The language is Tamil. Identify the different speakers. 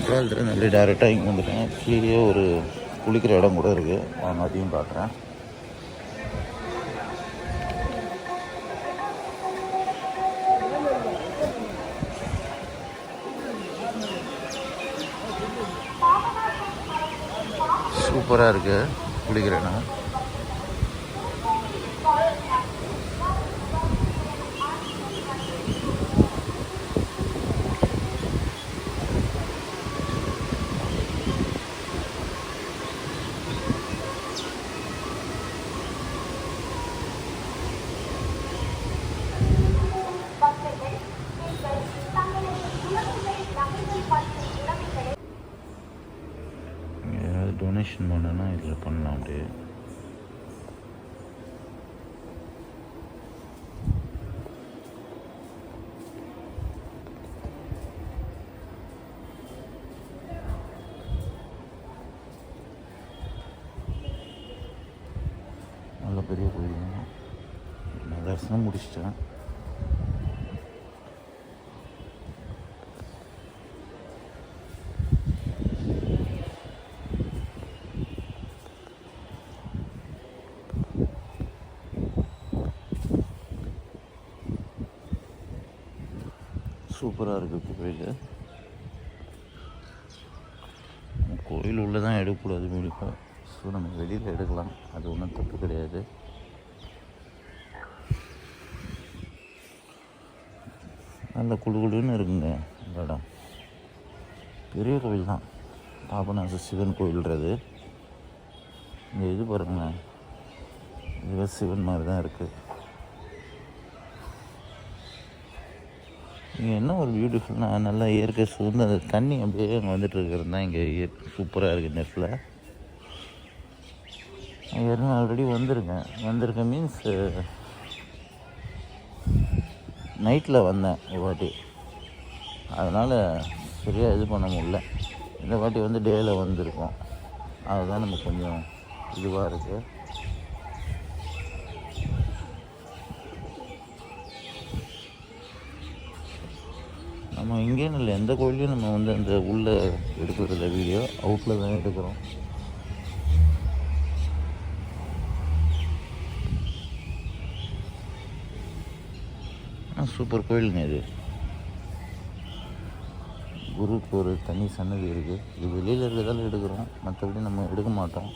Speaker 1: குற்றாலத்தில் நல்ல டேரெக்டாக இங்கே வந்துட்டேன். கீழே ஒரு குளிக்கிற இடம் கூட இருக்குது, அவங்க அதையும் பார்க்குறேன். சூப்பராக இருக்குது குளிக்கிற இடம். டொனேஷன் பண்ணனா இதில் பண்ணலாம். அப்படியே நல்ல பெரிய கோயில். நான் தரிசனம் முடிச்சிட்டேன். சூப்பராக இருக்குது கோயில். கோயில் உள்ளே தான் எடுக்கக்கூடாது வீடியோ. ஸோ நம்ம வெளியில் எடுக்கலாம், அது ஒன்றும் தப்பு கிடையாது. நல்ல குழுன்னு இருக்குங்க இந்த இடம். பெரிய கோயில் தான், பாபநாச சிவன் கோயில்ன்றது. இந்த இது பாருங்களேன், இது சிவன் மாதிரி தான் இருக்குது. இங்கே என்ன ஒரு பியூட்டிஃபுல்னால் நல்லா இயற்கை சூழ்ந்து அந்த தண்ணி அப்படியே அங்கே வந்துட்டு இருக்கிறது தான் இங்கே சூப்பராக இருக்குது. நெட்டில் ஏற்கனவே ஆல்ரெடி வந்திருக்கேன் மீன்ஸ் நைட்டில் வந்தேன் ஒரு வாட்டி, அதனால் சரியாக இது பண்ண முடியல. இந்த வாட்டி வந்து டேயில் வந்திருக்கோம், அதுதான் நம்ம கொஞ்சம் இதுவாக இருக்குது. நம்ம இங்கேன்னு இல்லை, எந்த கோயிலையும் நம்ம வந்து அந்த உள்ளே எடுக்கிறதில்ல வீடியோ, அவுட்டில் தான் எடுக்கிறோம். சூப்பர் கோயிலுங்க இது. குருக்கு ஒரு தனி சன்னதி இருக்குது. இது வெளியில் இருக்கிறதால எடுக்கிறோம், மற்றபடி நம்ம எடுக்க மாட்டோம்.